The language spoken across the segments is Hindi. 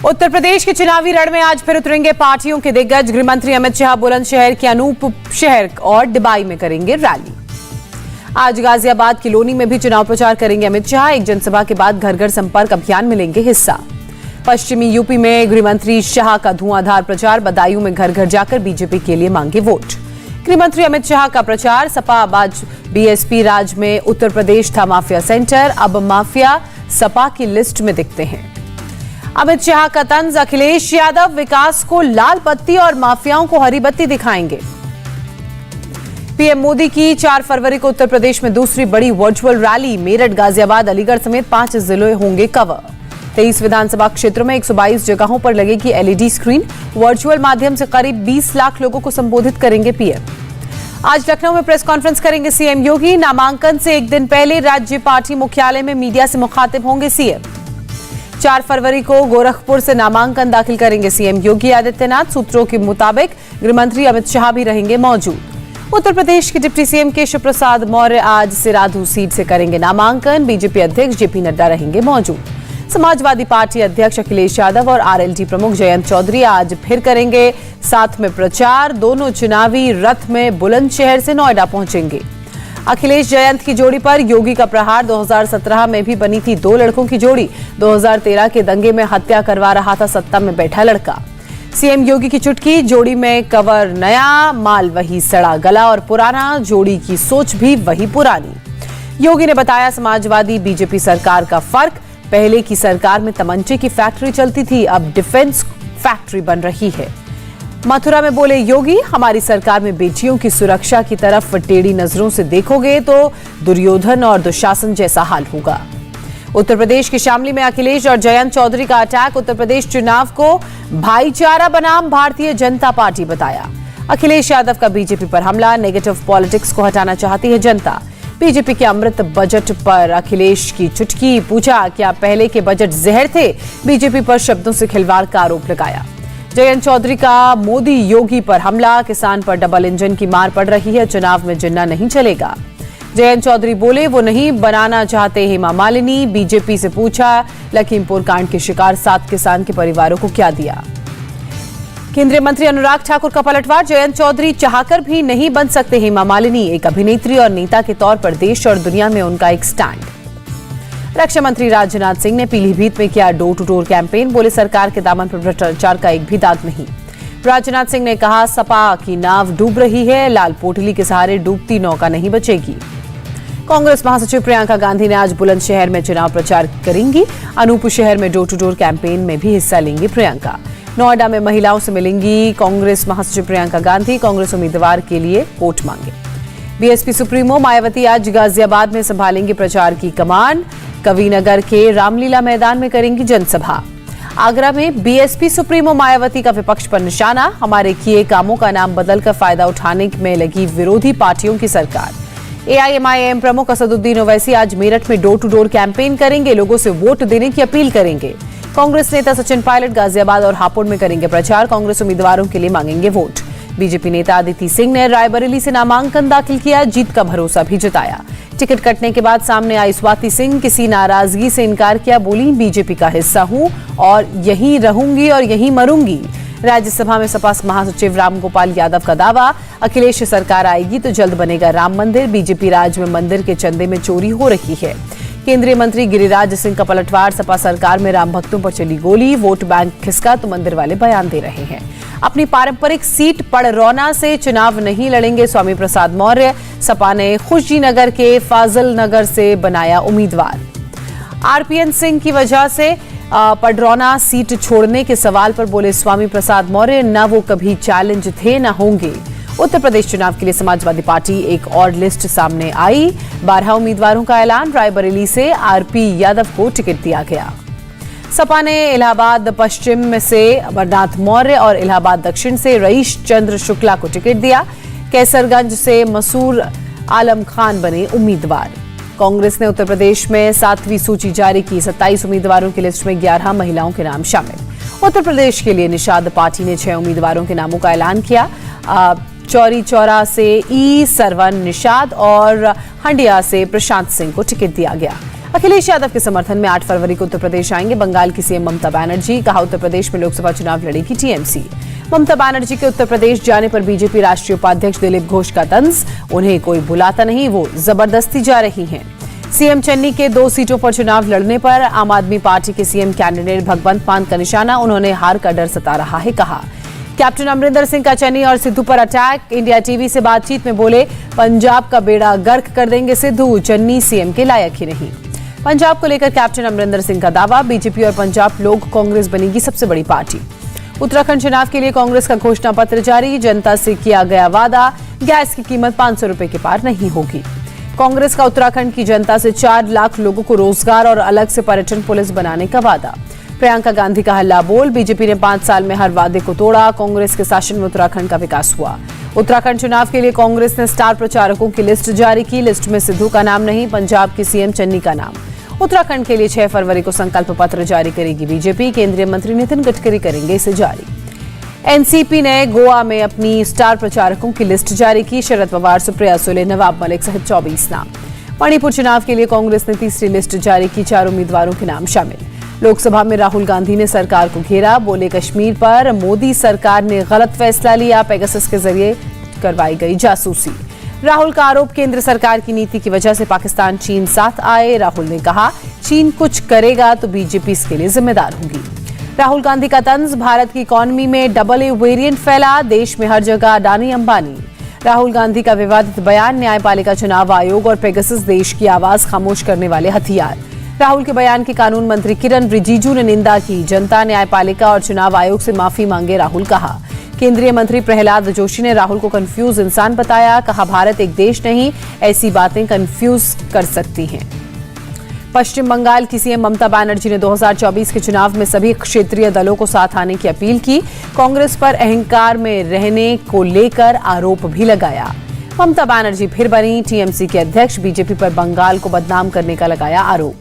उत्तर प्रदेश के चुनावी रण में आज फिर उतरेंगे पार्टियों के दिग्गज। गृहमंत्री अमित शाह बुलंदशहर के अनूप शहर और डिबाई में करेंगे रैली। आज गाजियाबाद की लोनी में भी चुनाव प्रचार करेंगे अमित शाह। एक जनसभा के बाद घर घर संपर्क अभियान में लेंगे हिस्सा। पश्चिमी यूपी में गृहमंत्री शाह का धुआंधार प्रचार। बदायूं में घर घर जाकर बीजेपी के लिए मांगे वोट। गृहमंत्री अमित शाह का प्रचार। सपा आज बीएसपी राज में उत्तर प्रदेश था माफिया सेंटर, अब माफिया सपा की लिस्ट में दिखते हैं। अमित शाह का तंज। अखिलेश यादव विकास को लाल बत्ती और माफियाओं को हरी बत्ती दिखाएंगे। पीएम मोदी की 4 फरवरी को उत्तर प्रदेश में दूसरी बड़ी वर्चुअल रैली। मेरठ, गाजियाबाद, अलीगढ़ समेत 5 जिले होंगे कवर। 23 विधानसभा क्षेत्रों में 122 जगहों पर लगेगी एलईडी स्क्रीन। वर्चुअल माध्यम से करीब 20 लाख लोगों को संबोधित करेंगे पीएम। आज लखनऊ में प्रेस कॉन्फ्रेंस करेंगे सीएम योगी। नामांकन से एक दिन पहले राज्य पार्टी मुख्यालय में मीडिया से मुखातिब होंगे सीएम। 4 फरवरी को गोरखपुर से नामांकन दाखिल करेंगे सीएम योगी आदित्यनाथ। सूत्रों के मुताबिक गृहमंत्री अमित शाह भी रहेंगे मौजूद। उत्तर प्रदेश के डिप्टी सीएम केशव प्रसाद मौर्य आज सिराधू सीट से करेंगे नामांकन। बीजेपी अध्यक्ष जेपी नड्डा रहेंगे मौजूद। समाजवादी पार्टी अध्यक्ष अखिलेश यादव और आरएलडी प्रमुख जयंत चौधरी आज फिर करेंगे साथ में प्रचार। दोनों चुनावी रथ में बुलंदशहर से नोएडा पहुंचेंगे। अखिलेश जयंत की जोड़ी पर योगी का प्रहार। 2017 में भी बनी थी 2 लड़कों की जोड़ी। 2013 के दंगे में हत्या करवा रहा था सत्ता में बैठा लड़का। सीएम योगी की चुटकी। जोड़ी में कवर नया, माल वही सड़ा गला और पुराना। जोड़ी की सोच भी वही पुरानी। योगी ने बताया समाजवादी बीजेपी सरकार का फर्क। पहले की सरकार में तमंचे की फैक्ट्री चलती थी, अब डिफेंस फैक्ट्री बन रही है। मथुरा में बोले योगी, हमारी सरकार में बेटियों की सुरक्षा की तरफ टेढ़ी नजरों से देखोगे तो दुर्योधन और दुशासन जैसा हाल होगा। उत्तर प्रदेश के शामली में अखिलेश और जयंत चौधरी का अटैक। उत्तर प्रदेश चुनाव को भाईचारा बनाम भारतीय जनता पार्टी बताया। अखिलेश यादव का बीजेपी पर हमला। नेगेटिव पॉलिटिक्स को हटाना चाहती है जनता। बीजेपी के अमृत बजट पर अखिलेश की चुटकी। पूछा, क्या पहले के बजट जहर थे? बीजेपी पर शब्दों से खिलवाड़ का आरोप लगाया। जयंत चौधरी का मोदी योगी पर हमला। किसान पर डबल इंजन की मार पड़ रही है, चुनाव में जिन्ना नहीं चलेगा। जयंत चौधरी बोले, वो नहीं बनाना चाहते हेमा मालिनी। बीजेपी से पूछा, लखीमपुर कांड के शिकार 7 किसान के परिवारों को क्या दिया? केंद्रीय मंत्री अनुराग ठाकुर का पलटवार। जयंत चौधरी चाहकर भी नहीं बन सकते हेमा मालिनी। एक अभिनेत्री और नेता के तौर पर देश और दुनिया में उनका एक स्टैंड। रक्षा मंत्री राजनाथ सिंह ने पीलीभीत में किया डोर टू डोर कैंपेन। बोले, सरकार के दामन पर भ्रष्टाचार का एक भी दाग नहीं। राजनाथ सिंह ने कहा, सपा की नाव डूब रही है, लाल पोटली के सहारे डूबती नौका नहीं बचेगी। कांग्रेस महासचिव प्रियंका गांधी ने आज बुलंदशहर में चुनाव प्रचार करेंगी। अनूप शहर में डोर टू डोर कैंपेन में भी हिस्सा लेंगी प्रियंका। नोएडा में महिलाओं से मिलेंगी कांग्रेस महासचिव प्रियंका गांधी। कांग्रेस उम्मीदवार के लिए वोट मांगे। बीएसपी सुप्रीमो मायावती आज गाजियाबाद में संभालेंगी प्रचार की कमान। कविनगर के रामलीला मैदान में करेंगी जनसभा। आगरा में बीएसपी सुप्रीमो मायावती का विपक्ष पर निशाना। हमारे किए कामों का नाम बदलकर फायदा उठाने में लगी विरोधी पार्टियों की सरकार। एआईएमआईएम प्रमुख असदुद्दीन ओवैसी आज मेरठ में डोर टू डोर कैंपेन करेंगे। लोगों से वोट देने की अपील करेंगे। कांग्रेस नेता सचिन पायलट गाजियाबाद और हापुड़ में करेंगे प्रचार। कांग्रेस उम्मीदवारों के लिए मांगेंगे वोट। बीजेपी नेता अदिति सिंह ने रायबरेली से नामांकन दाखिल किया। जीत का भरोसा भी जताया। टिकट कटने के बाद सामने आई स्वाति सिंह। किसी नाराजगी से इनकार किया। बोली, बीजेपी का हिस्सा हूं और यहीं रहूंगी और यहीं मरूंगी। राज्यसभा में सपा महासचिव रामगोपाल यादव का दावा, अखिलेश सरकार आएगी तो जल्द बनेगा राम मंदिर। बीजेपी राज में मंदिर के चंदे में चोरी हो रही है। केंद्रीय मंत्री गिरिराज सिंह का पलटवार। सपा सरकार में राम भक्तों पर चली गोली। वोट बैंक खिसका तो मंदिर वाले बयान दे रहे हैं। अपनी पारंपरिक सीट पड़रौना से चुनाव नहीं लड़ेंगे स्वामी प्रसाद मौर्य। सपा ने खुशीनगर के फाजिल नगर से बनाया उम्मीदवार। आरपीएन सिंह की वजह से पडरौना सीट छोड़ने के सवाल पर बोले स्वामी प्रसाद मौर्य, न वो कभी चैलेंज थे न होंगे। उत्तर प्रदेश चुनाव के लिए समाजवादी पार्टी एक और लिस्ट सामने आई। 12 उम्मीदवारों का ऐलान। रायबरेली से आरपी यादव को टिकट दिया गया। सपा ने इलाहाबाद पश्चिम से अमरनाथ मौर्य और इलाहाबाद दक्षिण से रईस चंद्र शुक्ला को टिकट दिया। कैसरगंज से मसूर आलम खान बने उम्मीदवार। कांग्रेस ने उत्तर प्रदेश में 7वीं सूची जारी की। 27 उम्मीदवारों की लिस्ट में 11 महिलाओं के नाम शामिल। उत्तर प्रदेश के लिए निषाद पार्टी ने 6 उम्मीदवारों के नामों का ऐलान किया। चौरी चौरा से ई सरवन निषाद और हंडिया से प्रशांत सिंह को टिकट दिया गया। अखिलेश यादव के समर्थन में 8 फरवरी को उत्तर प्रदेश आएंगे बंगाल की सीएम ममता बनर्जी। कहा, उत्तर प्रदेश में लोकसभा चुनाव लड़ेगी टीएमसी। ममता बनर्जी के उत्तर प्रदेश जाने पर बीजेपी राष्ट्रीय उपाध्यक्ष दिलीप घोष का तंज, उन्हें कोई बुलाता नहीं, वो जबरदस्ती जा रही हैं। सीएम चन्नी के 2 सीटों पर चुनाव लड़ने पर आम आदमी पार्टी के सीएम कैंडिडेट भगवंत मान का निशाना, उन्होंने हार का डर सता रहा है। कहा, कैप्टन अमरिंदर सिंह का चन्नी और सिद्धू पर अटैक। इंडिया टीवी से बातचीत में बोले, पंजाब का बेड़ा गर्क कर देंगे सिद्धू, चन्नी सीएम के लायक ही नहीं। पंजाब को लेकर कैप्टन अमरिंदर सिंह का दावा, बीजेपी और पंजाब लोग कांग्रेस बनेगी सबसे बड़ी पार्टी। उत्तराखंड चुनाव के लिए कांग्रेस का घोषणा पत्र जारी, जनता से किया गया वादा, गैस की कीमत 500 रुपए के पार नहीं होगी। कांग्रेस का उत्तराखंड की जनता से 4 लाख लोगों को रोजगार और अलग से पर्यटन पुलिस बनाने का वादा। प्रियंका गांधी का हल्ला बोल, बीजेपी ने 5 साल में हर वादे को तोड़ा, कांग्रेस के शासन में उत्तराखंड का विकास हुआ। उत्तराखंड चुनाव के लिए कांग्रेस ने स्टार प्रचारकों की लिस्ट जारी की, लिस्ट में सिद्धू का नाम नहीं, पंजाब की सीएम चन्नी का नाम। उत्तराखंड के लिए 6 फरवरी को संकल्प पत्र जारी करेगी बीजेपी, केंद्रीय मंत्री नितिन गडकरी करेंगे इसे जारी। एनसीपी ने गोवा में अपनी स्टार प्रचारकों की लिस्ट जारी की, शरद पवार, सुप्रिया सुले, नवाब मलिक सहित 24 नाम। मणिपुर चुनाव के लिए कांग्रेस ने तीसरी लिस्ट जारी की, 4 उम्मीदवारों के नाम शामिल। लोकसभा में राहुल गांधी ने सरकार को घेरा, बोले कश्मीर पर मोदी सरकार ने गलत फैसला लिया, पेगासस के जरिए करवाई गई जासूसी। राहुल का आरोप, केंद्र सरकार की नीति की वजह से पाकिस्तान चीन साथ आए। राहुल ने कहा, चीन कुछ करेगा तो बीजेपी इसके लिए जिम्मेदार होगी। राहुल गांधी का तंज, भारत की इकोनॉमी में AA वेरिएंट फैला, देश में हर जगह अडानी अंबानी। राहुल गांधी का विवादित बयान, न्यायपालिका, चुनाव आयोग और पेगासस देश की आवाज खामोश करने वाले हथियार। राहुल के बयान की कानून मंत्री किरण रिजिजू ने निंदा की, जनता, न्यायपालिका और चुनाव आयोग से माफी मांगे राहुल। कहा, केंद्रीय मंत्री प्रहलाद जोशी ने राहुल को कंफ्यूज इंसान बताया। कहा, भारत एक देश नहीं, ऐसी बातें कंफ्यूज कर सकती हैं। पश्चिम बंगाल की सीएम ममता बनर्जी ने 2024 के चुनाव में सभी क्षेत्रीय दलों को साथ आने की अपील की, कांग्रेस पर अहंकार में रहने को लेकर आरोप भी लगाया। ममता बनर्जी फिर बनी टीएमसी के अध्यक्ष, बीजेपी पर बंगाल को बदनाम करने का लगाया आरोप।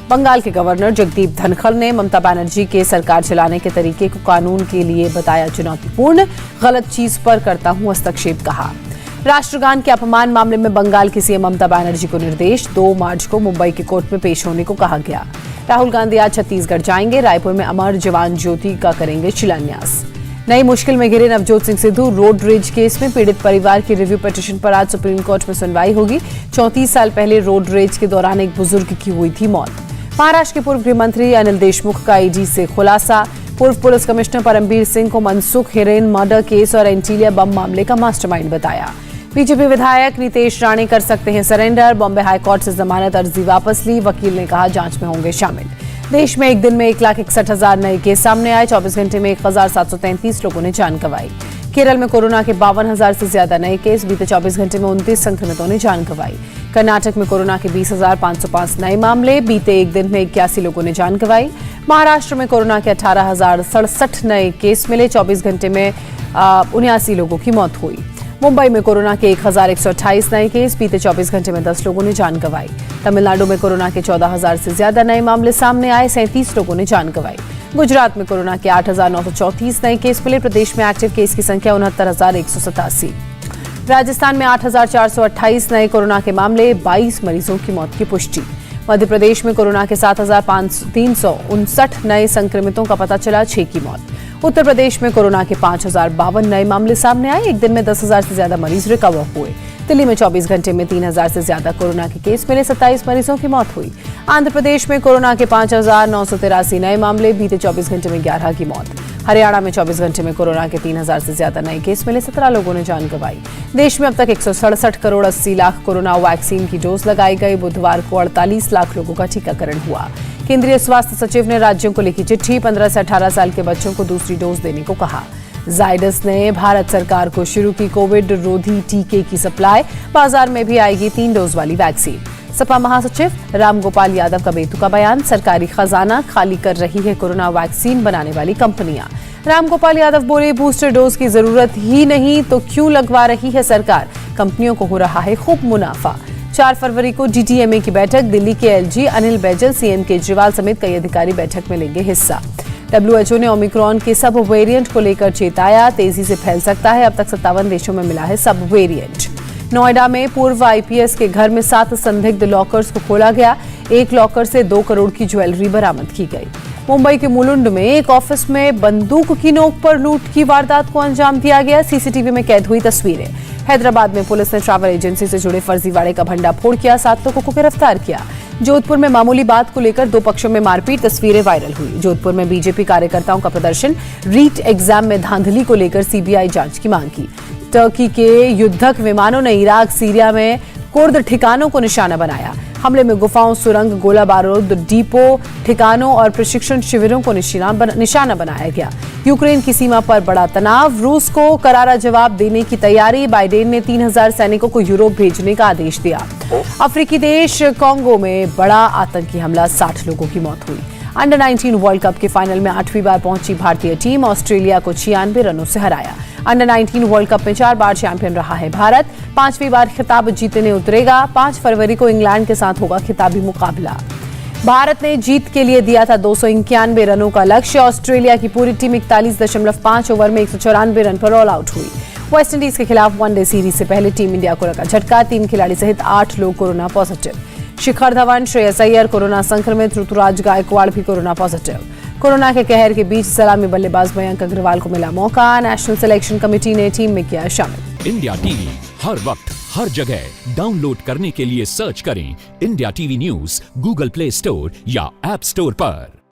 बंगाल के गवर्नर जगदीप धनखड़ ने ममता बनर्जी के सरकार चलाने के तरीके को कानून के लिए बताया चुनौतीपूर्ण, गलत चीज पर करता हूं हस्तक्षेप कहा। राष्ट्रगान के अपमान मामले में बंगाल की सीएम ममता बनर्जी को निर्देश, 2 मार्च को मुंबई की कोर्ट में पेश होने को कहा गया। राहुल गांधी आज छत्तीसगढ़ जाएंगे, रायपुर में अमर जवान ज्योति का करेंगे शिलान्यास। नई मुश्किल में घिरे Navjot Singh Sidhu, road rage case में पीड़ित परिवार की रिव्यू पिटीशन पर आज सुप्रीम कोर्ट में सुनवाई होगी। 34 साल पहले रोड रेज के दौरान एक बुजुर्ग की हुई थी मौत। महाराष्ट्र के पूर्व गृह मंत्री अनिल देशमुख का ईडी से खुलासा, पूर्व पुलिस कमिश्नर परमबीर सिंह को मनसुख हिरेन मर्डर केस और एंटीलिया बम मामले का मास्टरमाइंड बताया। बीजेपी विधायक नितेश राणे कर सकते हैं सरेंडर, बॉम्बे हाईकोर्ट से जमानत अर्जी वापस ली, वकील ने कहा जांच में होंगे शामिल। देश में एक दिन में 1,61,000 नए केस सामने आए, 24 घंटे में 1,733 लोगों ने जान गंवाई। केरल में कोरोना के 52,000 से ज्यादा नए केस, बीते 24 घंटे में 29 संक्रमितों ने जान गंवाई। कर्नाटक में कोरोना के 20,505 नए मामले, बीते एक दिन में 81 लोगों ने जान गंवाई। महाराष्ट्र में कोरोना के 18,067 नए केस मिले, 24 घंटे में 79 लोगों की मौत हुई। मुंबई में कोरोना के 1,128 नए केस, बीते 24 घंटे में 10 लोगों ने जान गंवाई। तमिलनाडु में कोरोना के 14,000 से ज्यादा नए मामले सामने आए, 37 लोगों ने जान गंवाई। गुजरात में कोरोना के 8,934 नए केस मिले, प्रदेश में एक्टिव केस की संख्या 69,187। राजस्थान में 8,428 नए कोरोना के मामले, 22 मरीजों की मौत की पुष्टि। मध्य प्रदेश में कोरोना के 7,359 नए संक्रमितों का पता चला, 6 की मौत। उत्तर प्रदेश में कोरोना के 5,052 नए मामले सामने आए, एक दिन में 10,000 से ज्यादा मरीज रिकवर हुए। दिल्ली में 24 घंटे में 3,000 से ज्यादा कोरोना के केस मिले, 27 मरीजों की मौत हुई। आंध्र प्रदेश में कोरोना के 5,983 नए मामले, बीते 24 घंटे में 11 की मौत। हरियाणा में 24 घंटे में कोरोना के 3,000 से ज्यादा नए केस मिले, 17 लोगों ने जान गंवाई। देश में अब तक 167 करोड़ 80 लाख कोरोना वैक्सीन की डोज लगाई गई। बुधवार को 48 लाख लोगों का टीकाकरण हुआ। केंद्रीय स्वास्थ्य सचिव ने राज्यों को लिखी चिट्ठी, 15 से 18 साल के बच्चों को दूसरी डोज देने को कहा। जायडस ने भारत सरकार को शुरू की कोविड रोधी टीके की सप्लाई, बाजार में भी आएगी 3 डोज वाली वैक्सीन। सपा महासचिव रामगोपाल यादव का बेतुका बयान, सरकारी खजाना खाली कर रही है कोरोना वैक्सीन बनाने वाली कंपनियां। रामगोपाल यादव बोले, बूस्टर डोज की जरूरत ही नहीं तो क्यों लगवा रही है सरकार, कंपनियों को हो रहा है खूब मुनाफा। 4 फरवरी को डीटीएमए की बैठक, दिल्ली के एलजी अनिल बैजल, सीएम केजरीवाल समेत कई अधिकारी बैठक में लेंगे हिस्सा। WHO ने ओमिक्रॉन के सब वेरिएंट को लेकर चेताया, तेजी से फैल सकता है, अब तक 57 देशों में मिला है सब वेरिएंट। नोएडा में पूर्व आईपीएस के घर में 7 संदिग्ध लॉकर्स को खोला गया। एक लॉकर से 2 करोड़ की ज्वेलरी बरामद की गई। मुंबई के मुलुंड में एक ऑफिस में बंदूक की नोक पर लूट की वारदात को अंजाम दिया गया। सीसीटीवी में कैद हुई तस्वीरें। हैदराबाद में पुलिस ने ट्रैवल एजेंसी से जुड़े फर्जीवाड़े का भंडाफोड़ किया। 7 लोगों को गिरफ्तार किया। जोधपुर में मामूली बात को लेकर 2 पक्षों में मारपीट, तस्वीरें वायरल हुई। जोधपुर में बीजेपी कार्यकर्ताओं का प्रदर्शन। रीट एग्जाम में धांधली को लेकर सीबीआई जांच की मांग की। टर्की के युद्धक विमानों ने इराक, सीरिया में कुर्द ठिकानों को निशाना बनाया। हमले में गुफाओं, सुरंग, गोला बारूद डिपो, ठिकानों और प्रशिक्षण शिविरों को निशाना बनाया गया। यूक्रेन की सीमा पर बड़ा तनाव, रूस को करारा जवाब देने की तैयारी। बाइडेन ने 3000 सैनिकों को यूरोप भेजने का आदेश दिया। अफ्रीकी देश कांगो में बड़ा आतंकी हमला, 60 लोगों की मौत हुई। अंडर 19 वर्ल्ड कप के फाइनल में 8वीं बार पहुंची भारतीय टीम, ऑस्ट्रेलिया को 96 रनों से हराया। अंडर 19 वर्ल्ड कप में 4 बार चैंपियन रहा है भारत। 5वीं बार खिताब जीतने उतरेगा। 5 फरवरी को इंग्लैंड के साथ होगा खिताबी मुकाबला। भारत ने जीत के लिए दिया था 291 रनों का लक्ष्य। ऑस्ट्रेलिया की पूरी टीम 41.5 ओवर में 194 रन पर ऑल आउट हुई। वेस्टइंडीज के खिलाफ वनडे सीरीज से पहले टीम इंडिया को लगा झटका। 3 खिलाड़ी सहित 8 लोग corona positive. Shikhar Dhawan, Shreyas Iyer corona संक्रमित, ऋतुराज गायकवाड़ भी कोरोना पॉजिटिव। कोरोना के कहर के बीच सलामी बल्लेबाज मयंक अग्रवाल को मिला मौका। नेशनल सिलेक्शन कमेटी ने टीम में किया शामिल। इंडिया टीवी हर वक्त हर जगह डाउनलोड करने के लिए सर्च करें India TV news Google play store या ऐप स्टोर पर।